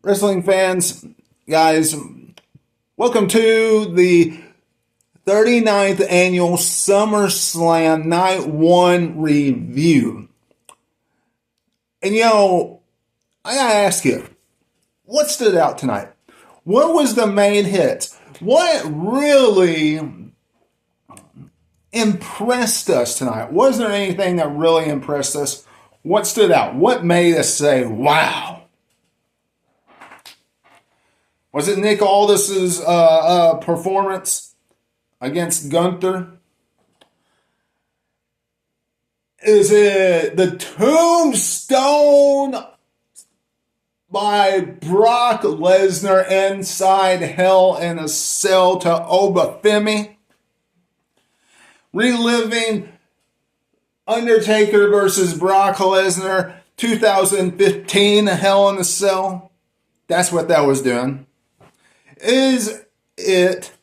wrestling fans, guys, welcome to the 39th annual SummerSlam Night 1 review. And I gotta ask you, what stood out tonight? What was the main hits? What really impressed us tonight? Was there anything that really impressed us? What stood out? What made us say, wow? Was it Nick Aldis's performance against Gunther? Is it the Tombstone by Brock Lesnar inside Hell in a Cell to Obafemi? Reliving Undertaker versus Brock Lesnar 2015 Hell in a Cell? That's what that was doing. Is it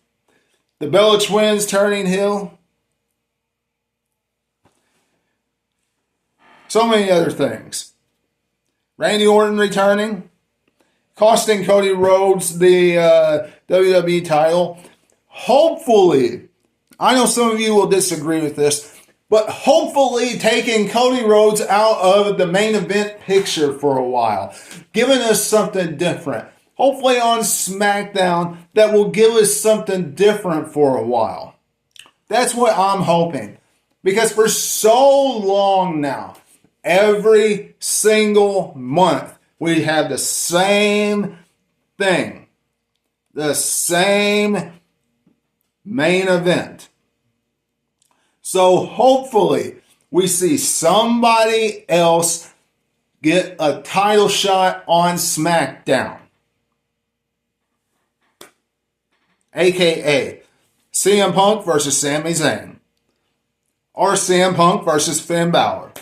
the Bella Twins turning heel? So many other things. Randy Orton returning, costing Cody Rhodes the WWE title. Hopefully, I know some of you will disagree with this, but hopefully taking Cody Rhodes out of the main event picture for a while, giving us something different. Hopefully on SmackDown that will give us something different for a while. That's what I'm hoping. Because for so long now, every single month, we have the same thing. The same main event. So hopefully we see somebody else get a title shot on SmackDown. AKA CM Punk versus Sami Zayn. Or CM Punk versus Finn Balor.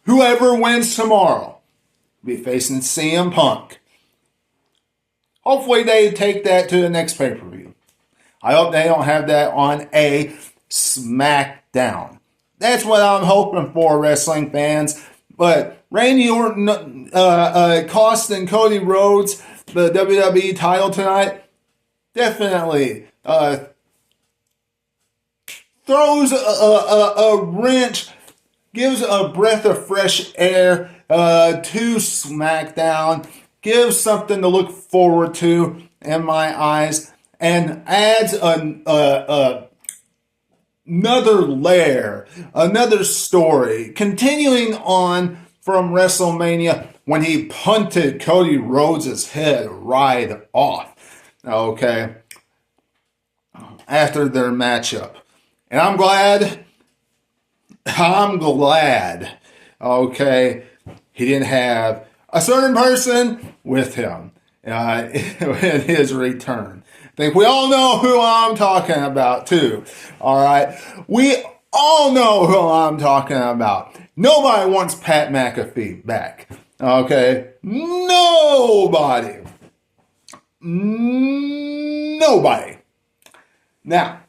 Whoever wins tomorrow will be facing CM Punk. Hopefully they take that to the next pay-per-view. I hope they don't have that on a SmackDown. That's what I'm hoping for, wrestling fans. But Randy Orton costing Cody Rhodes the WWE title tonight definitely throws a wrench, gives a breath of fresh air to SmackDown, gives something to look forward to in my eyes, and adds another layer, another story, continuing on from WrestleMania when he punted Cody Rhodes' head right off. Okay, after their matchup. And I'm glad, okay, he didn't have a certain person with him in his return. I think we all know who I'm talking about too, all right? We all know who I'm talking about. Nobody wants Pat McAfee back, okay? Nobody. Now,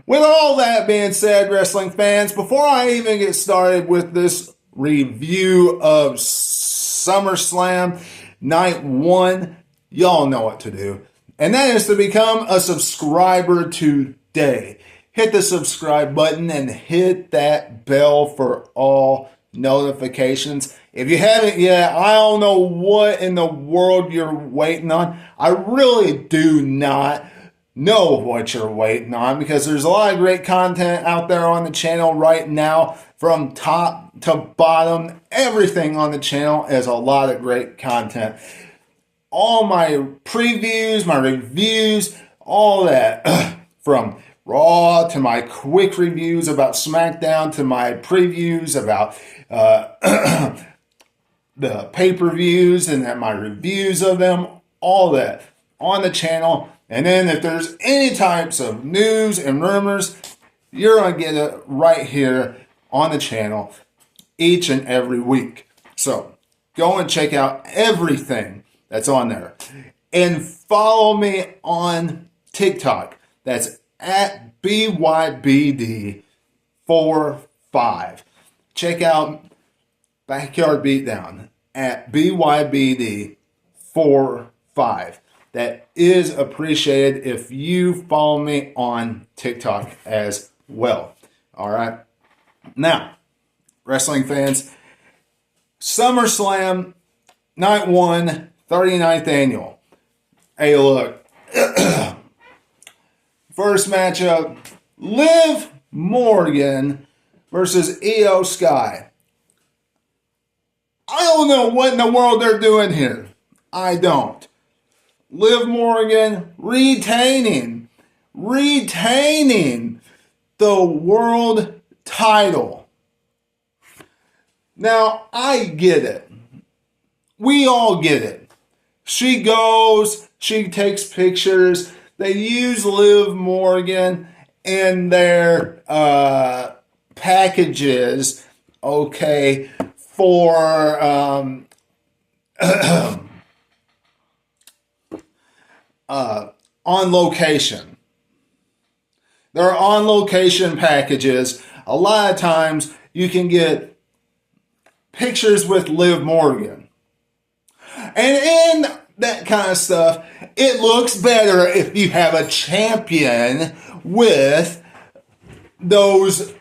with all that being said, wrestling fans, before I even get started with this review of SummerSlam Night 1, y'all know what to do. And that is to become a subscriber today. Hit the subscribe button and hit that bell for all notifications. If you haven't yet, I don't know what in the world you're waiting on. I really do not know what you're waiting on because there's a lot of great content out there on the channel right now from top to bottom. Everything on the channel is a lot of great content. All my previews, my reviews, all that from Raw to my quick reviews about SmackDown to my previews about the pay-per-views and then my reviews of them, all that on the channel. And then if there's any types of news and rumors, you're going to get it right here on the channel each and every week. So go and check out everything that's on there. And follow me on TikTok. That's at BYBD45. Check out Backyard Beatdown. at BYBD45. That is appreciated if you follow me on TikTok as well. All right. Now, wrestling fans, SummerSlam Night 1, 39th Annual. Hey, look. First matchup, Liv Morgan versus Io Sky. I don't know what in the world they're doing here. I don't. Liv Morgan retaining the world title. Now, I get it. We all get it. She goes, she takes pictures. They use Liv Morgan in their packages, okay, for on location. They're on location packages. A lot of times you can get pictures with Liv Morgan. And in that kind of stuff, it looks better if you have a champion with those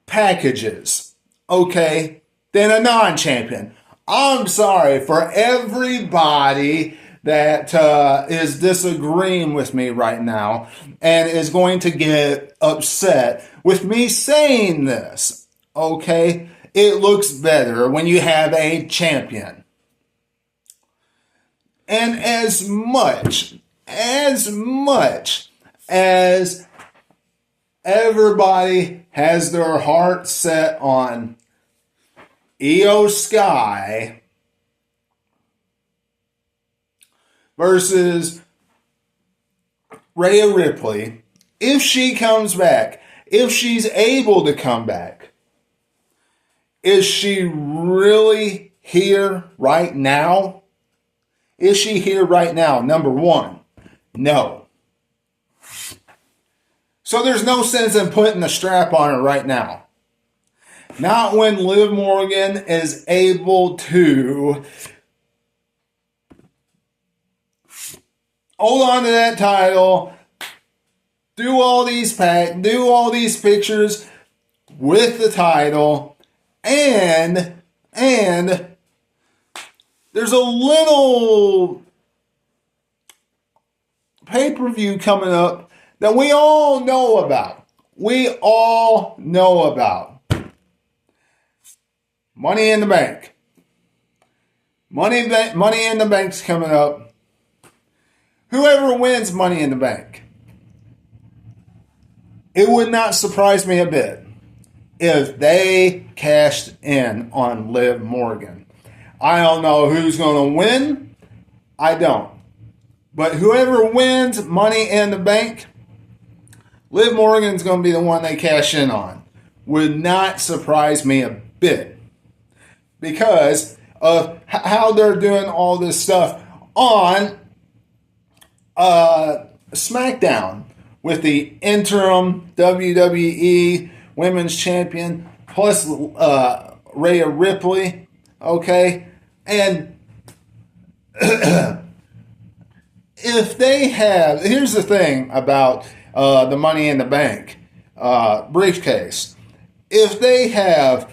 packages, okay, than a non-champion. I'm sorry for everybody that is disagreeing with me right now and is going to get upset with me saying this, okay? It looks better when you have a champion. And as much as everybody has their heart set on Io Sky versus Rhea Ripley, if she comes back, if she's able to come back, is she really here right now? Is she here right now? Number one, no. So there's no sense in putting the strap on her right now. Not when Liv Morgan is able to hold on to that title, do all these pictures with the title, and there's a little pay-per-view coming up that we all know about. Money in the Bank. Money in the Bank's coming up. Whoever wins Money in the Bank, it would not surprise me a bit if they cashed in on Liv Morgan. I don't know who's going to win. I don't. But whoever wins Money in the Bank, Liv Morgan's going to be the one they cash in on. Would not surprise me a bit. Because of how they're doing all this stuff on SmackDown with the interim WWE Women's Champion plus Rhea Ripley. Okay? And if they have, here's the thing about the Money in the Bank briefcase. If they have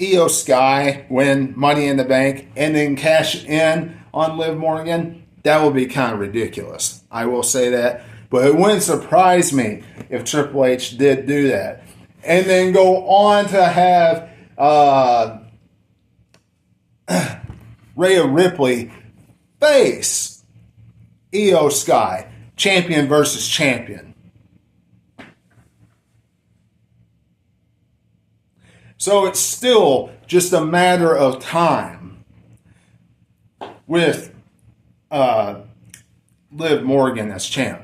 Io Sky win Money in the Bank and then cash in on Liv Morgan, that would be kind of ridiculous. I will say that. But it wouldn't surprise me if Triple H did do that. And then go on to have Rhea Ripley face Io Sky, champion versus champion. So it's still just a matter of time with Liv Morgan as champ.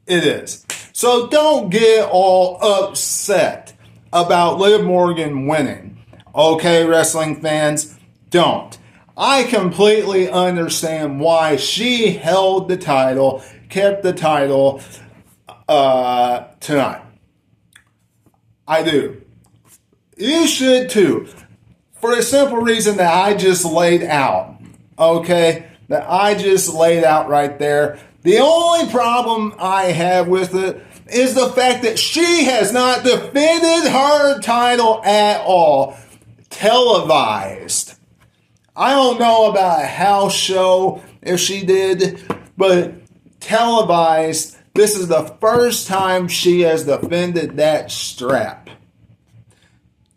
It is. So don't get all upset about Liv Morgan winning. Okay, wrestling fans, don't. I completely understand why she held the title, kept the title tonight. I do. You should too. for a simple reason that I just laid out. Okay? That I just laid out right there. The only problem I have with it is the fact that she has not defended her title at all. Televised. I don't know about a house show if she did, but televised. This is the first time she has defended that strap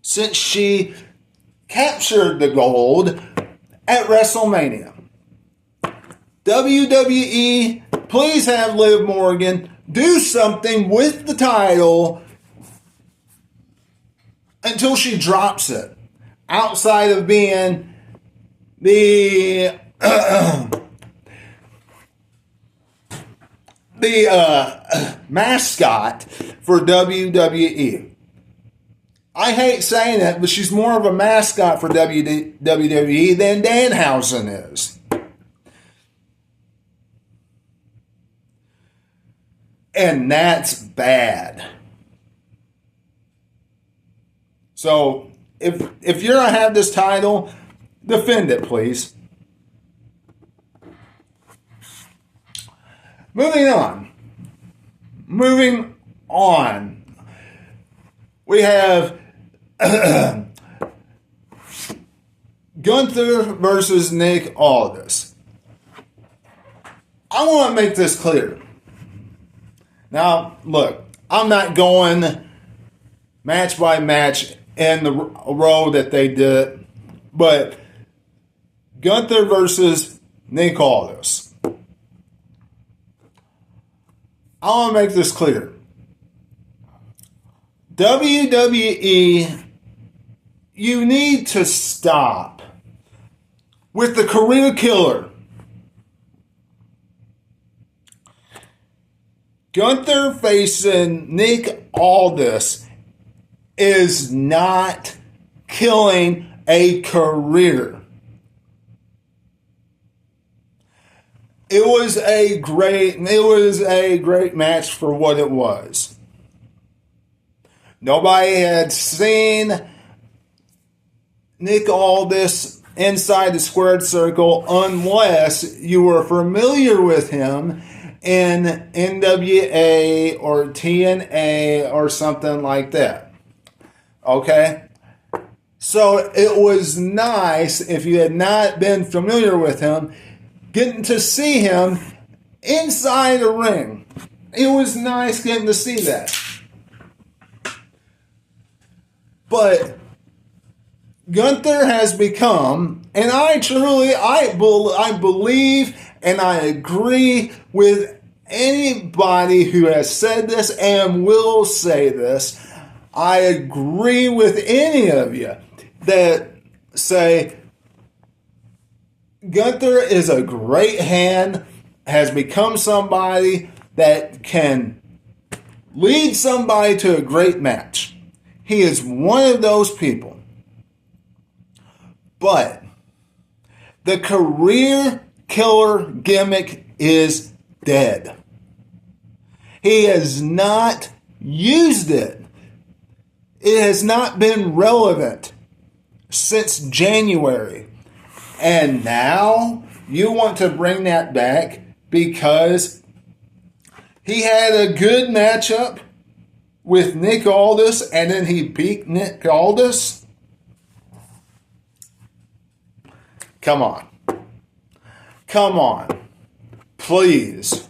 since she captured the gold at WrestleMania. WWE, please have Liv Morgan do something with the title until she drops it. Outside of being the mascot for WWE. I hate saying it, but she's more of a mascot for WWE than Danhausen is. And that's bad. So, if you're going to have this title, defend it, please. Moving on. We have Gunther versus Nick Aldis. I want to make this clear. Now, look, I'm not going match by match in the row that they did, but Gunther versus Nick Aldis. I want to make this clear. WWE, you need to stop with the career killer. Gunther facing Nick Aldis is not killing a career. It was a great match for what it was. Nobody had seen Nick Aldis inside the squared circle unless you were familiar with him in NWA or TNA or something like that. Okay? So it was nice, if you had not been familiar with him, getting to see him inside the ring. It was nice getting to see that. But Gunther has become, and I believe and I agree with anybody who has said this and will say this. I agree with any of you that say Gunther is a great hand, has become somebody that can lead somebody to a great match. He is one of those people. But the career killer gimmick is dead. He has not used it. It has not been relevant since January. And now you want to bring that back because he had a good matchup with Nick Aldis and then he beat Nick Aldis? Come on. Come on. Please.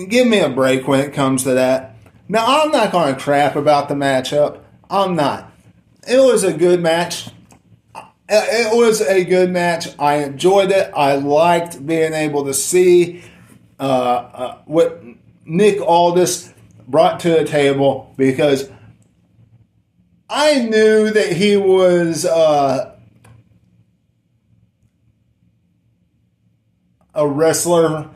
Give me a break when it comes to that. Now, I'm not going to crap about the matchup. I'm not. It was a good match. It was a good match. I enjoyed it. I liked being able to see what Nick Aldis brought to the table because I knew that he was a wrestler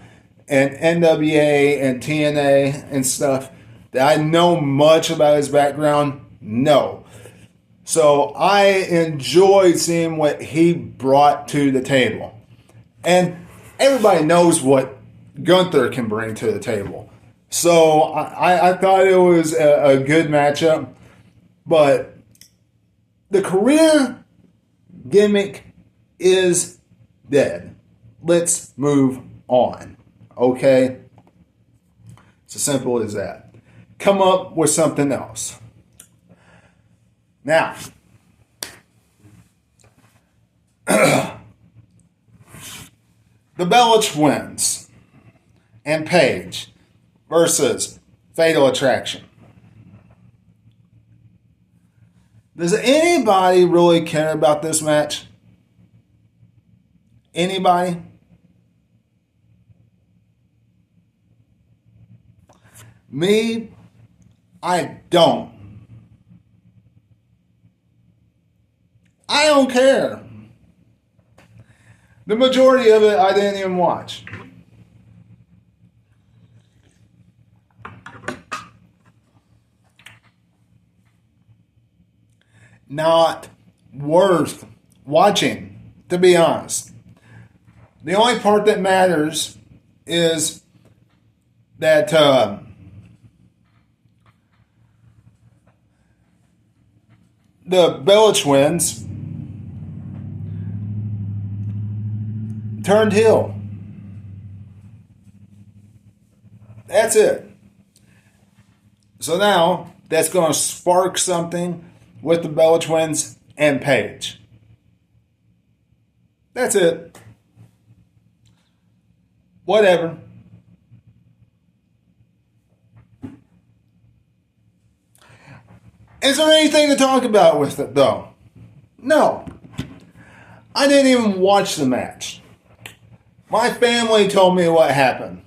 in NWA and TNA and stuff. Did I know much about his background? No. So I enjoyed seeing what he brought to the table. And everybody knows what Gunther can bring to the table. So I thought it was a good matchup. But The career gimmick is dead. Let's move on. Okay? It's as simple as that. Come up with something else. Now, the Bella Twins and Paige versus Fatal Attraction. Does anybody really care about this match? Anybody? Me, I don't. I don't care. The majority of it I didn't even watch. Not worth watching, to be honest. The only part that matters is that the Bella Twins turned heel. That's it. So now that's going to spark something with the Bella Twins and Paige. That's it. Whatever. Is there anything to talk about with it, though? No. I didn't even watch the match. My family told me what happened.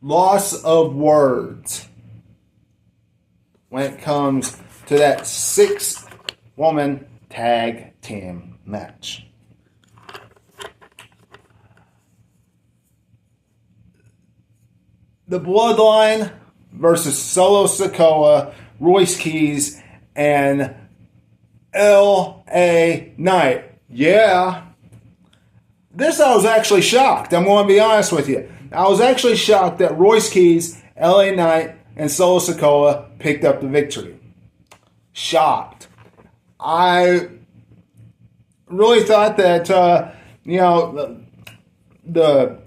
Loss of words when it comes to that 6-woman tag team match. The Bloodline versus Solo Sikoa, Royce Keys, and L.A. Knight. Yeah. This I was actually shocked. I'm going to be honest with you. I was actually shocked that Royce Keys, L.A. Knight, and Solo Sikoa picked up the victory. Shocked. I really thought that, the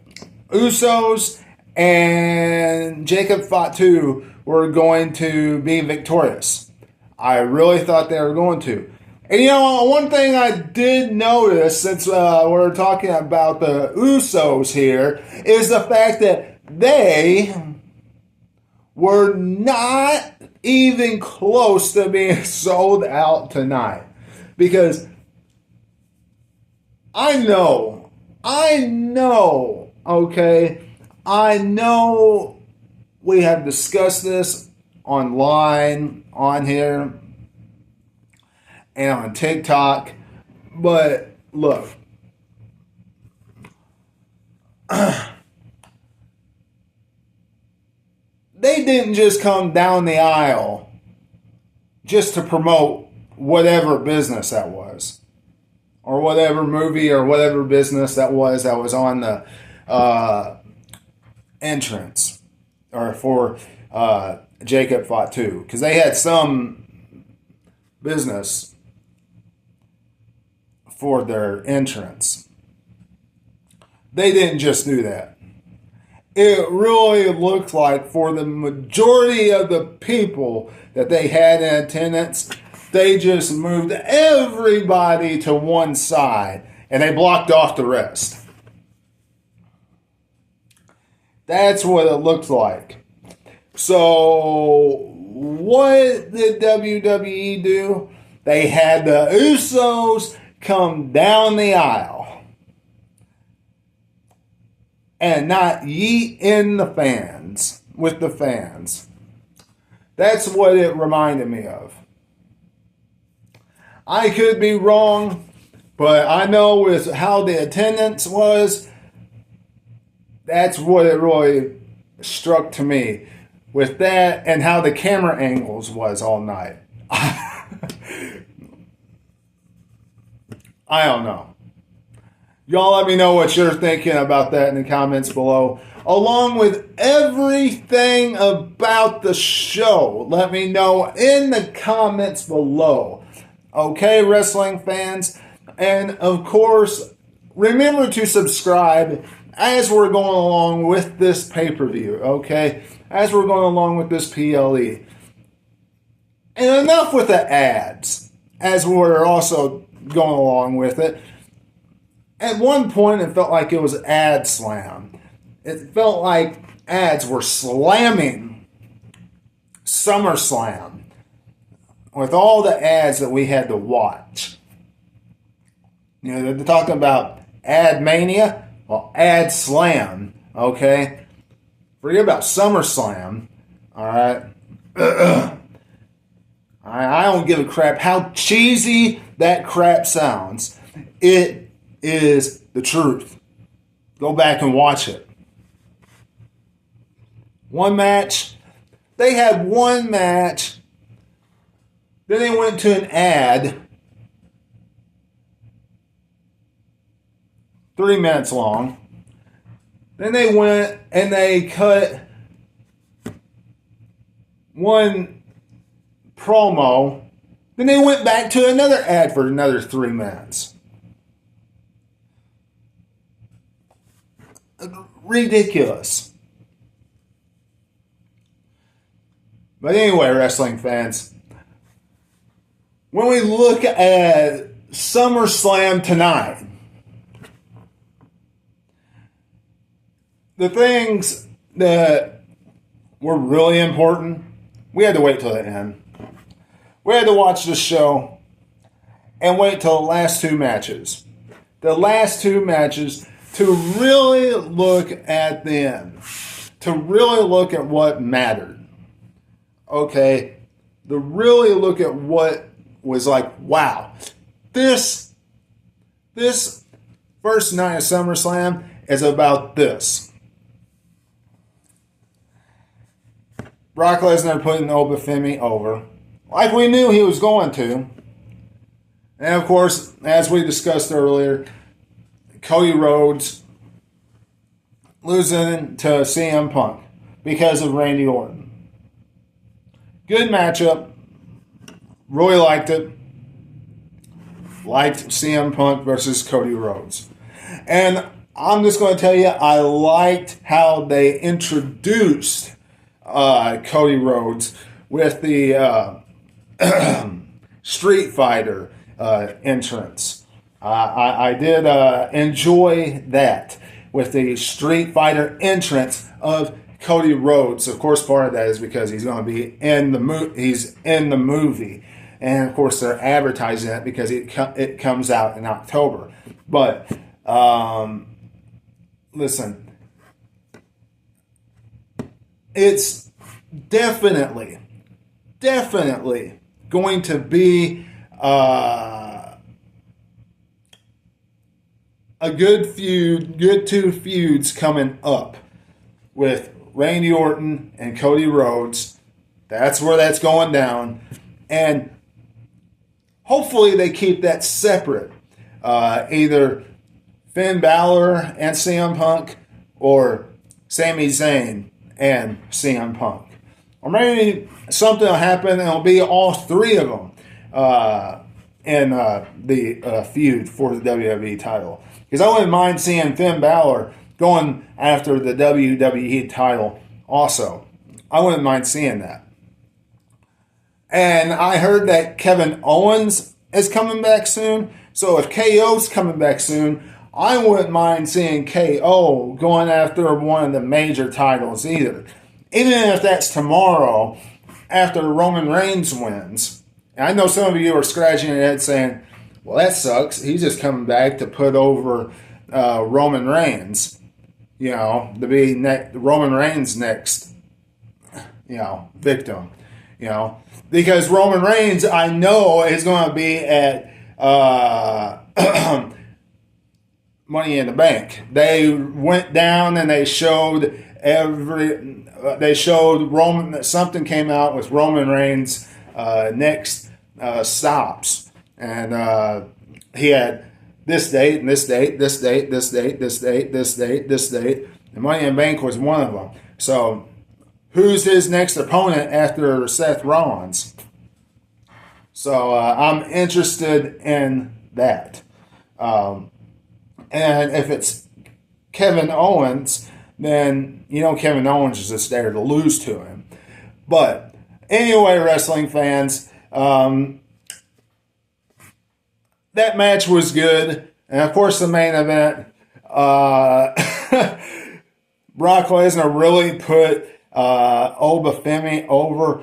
Usos and Jacob Fatu were going to be victorious. I really thought they were going to. And one thing I did notice, since we're talking about the Usos here, is the fact that they were not even close to being sold out tonight. Because I know, okay, I know we have discussed this online, on here, and on TikTok, but look, they didn't just come down the aisle just to promote whatever business that was, or whatever movie or whatever business that was on the entrance, or for Jacob Fatu, because they had some business for their entrance. They didn't just do that. It really looked like for the majority of the people that they had in attendance, they just moved everybody to one side and they blocked off the rest. That's what it looked like. So what did WWE do? They had the Usos come down the aisle and not yeet in the fans with the fans. That's what it reminded me of. I could be wrong, but I know with how the attendance was, that's what it really struck to me. With that and how the camera angles was all night. I don't know. Y'all let me know what you're thinking about that in the comments below. along with everything about the show. Let me know in the comments below. Okay, wrestling fans? And of course, remember to subscribe as we're going along with this pay-per-view, okay? As we're going along with this PLE. And enough with the ads, as we're also going along with it. At one point, it felt like it was ad slam. It felt like ads were slamming SummerSlam with all the ads that we had to watch. You know, they're talking about ad mania. Well, ad slam, okay? Forget about SummerSlam, all right? I don't give a crap how cheesy that crap sounds. It is the truth. Go back and watch it. One match. They had one match. Then they went to an ad. 3 minutes long. Then they went and they cut one promo. Then they went back to another ad for another 3 minutes. Ridiculous. But anyway, wrestling fans, when we look at SummerSlam tonight, the things that were really important, we had to wait till the end. We had to watch the show and wait till the last 2 matches. The last 2 matches to really look at them. To really look at what mattered. Okay? To really look at what was like, wow. This first night of SummerSlam is about this. Brock Lesnar putting Obafemi over, like we knew he was going to. And of course, as we discussed earlier, Cody Rhodes losing to CM Punk because of Randy Orton. Good matchup. Really liked it. Liked CM Punk versus Cody Rhodes. And I'm just going to tell you, I liked how they introduced Cody Rhodes with the Street Fighter entrance. I did enjoy that with the Street Fighter entrance of Cody Rhodes. Of course, part of that is because he's going to be in the he's in the movie, and of course they're advertising it because it comes out in October. But listen. It's definitely going to be a good feud, good 2 feuds coming up with Randy Orton and Cody Rhodes. That's where that's going down. And hopefully they keep that separate. Either Finn Balor and CM Punk or Sami Zayn and CM Punk. Or maybe something will happen and it'll be all 3 of them in the feud for the WWE title. Because I wouldn't mind seeing Finn Balor going after the WWE title also. I wouldn't mind seeing that. And I heard that Kevin Owens is coming back soon. So if KO's coming back soon, I wouldn't mind seeing KO going after one of the major titles either. Even if that's tomorrow after Roman Reigns wins. And I know some of you are scratching your head saying, well, that sucks. He's just coming back to put over Roman Reigns. You know, to be Roman Reigns' next, victim. Because Roman Reigns, I know, is going to be at Money in the Bank. They went down and they showed Roman, something came out with Roman Reigns next stops, and he had this date and this date, this date, this date, this date, this date, this date, And Money in the Bank was one of them. So, who's his next opponent after Seth Rollins? So, I'm interested in that. And if it's Kevin Owens, then Kevin Owens is just there to lose to him. But anyway, wrestling fans, that match was good. And of course, the main event, Brock Lesnar really put Obafemi over.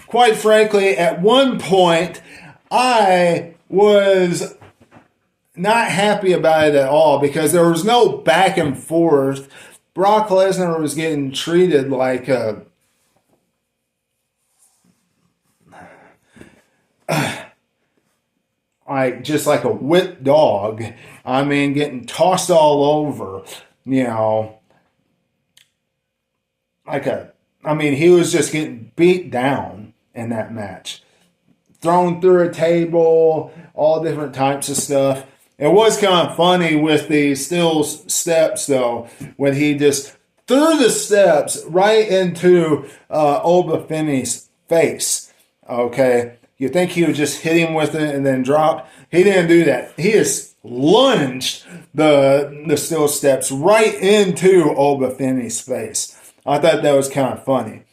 Quite frankly, at one point, I was not happy about it at all because there was no back and forth. Brock Lesnar was getting treated like just like a whipped dog. I mean, getting tossed all over, he was just getting beat down in that match. Thrown through a table, all different types of stuff. It was kind of funny with the steel steps, though, when he just threw the steps right into Obafemi's face. Okay? You think he would just hit him with it and then drop? He didn't do that. He just lunged the steel steps right into Obafemi's face. I thought that was kind of funny.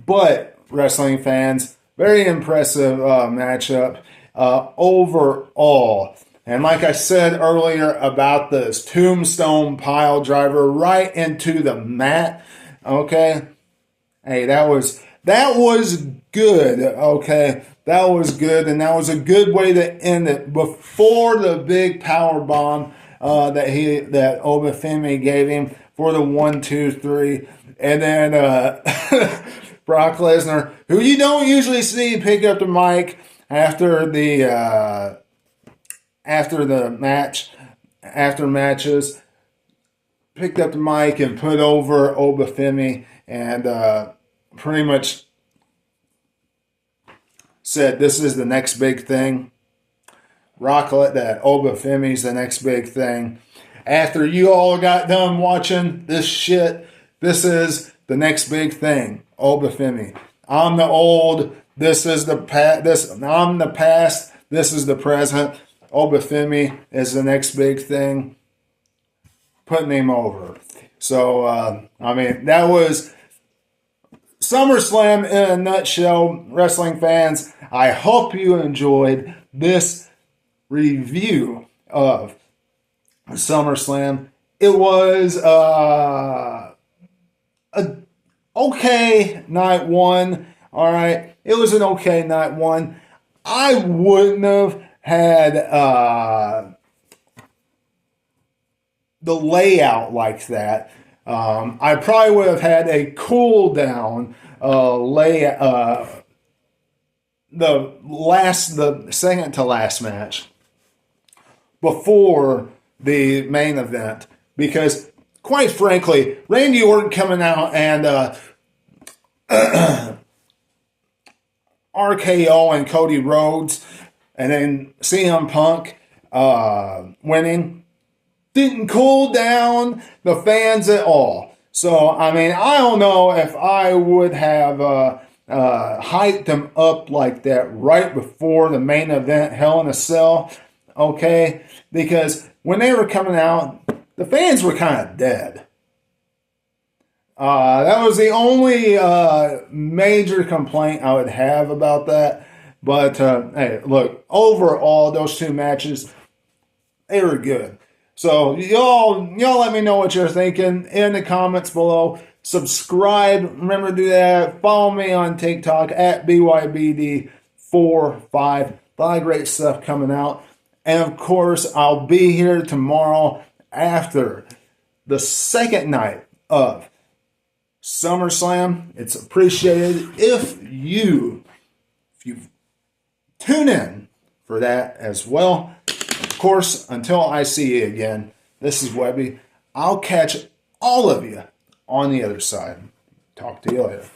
But, wrestling fans, very impressive matchup overall. And like I said earlier about this tombstone pile driver right into the mat, okay? Hey, that was good, okay? That was good, and that was a good way to end it before the big power bomb that Obafemi gave him for the 1, 2, 3. And then Brock Lesnar, who you don't usually see pick up the mic after matches, picked up the mic and put over Obafemi and pretty much said, "This is the next big thing." That Obafemi's the next big thing. After you all got done watching this shit, this is the next big thing. Obafemi. I'm the old. This is the past. I'm the past. This is the present. Obafemi is the next big thing. Putting him over. So, that was SummerSlam in a nutshell, wrestling fans. I hope you enjoyed this review of SummerSlam. It was an okay night one. All right. It was an okay night one. I wouldn't have had the layout like that. I probably would have had a cool down layout. The second to last match before the main event, because quite frankly, Randy Orton coming out and RKO and Cody Rhodes, and then CM Punk winning, didn't cool down the fans at all. So, I don't know if I would have hyped them up like that right before the main event, Hell in a Cell, okay? Because when they were coming out, the fans were kind of dead. That was the only major complaint I would have about that. But, hey, look, overall, those two matches, they were good. So, y'all let me know what you're thinking in the comments below. Subscribe. Remember to do that. Follow me on TikTok at BYBD45. A lot of great stuff coming out. And, of course, I'll be here tomorrow after the second night of SummerSlam. It's appreciated if you tune in for that as well. Of course, until I see you again, this is Webby. I'll catch all of you on the other side. Talk to you later.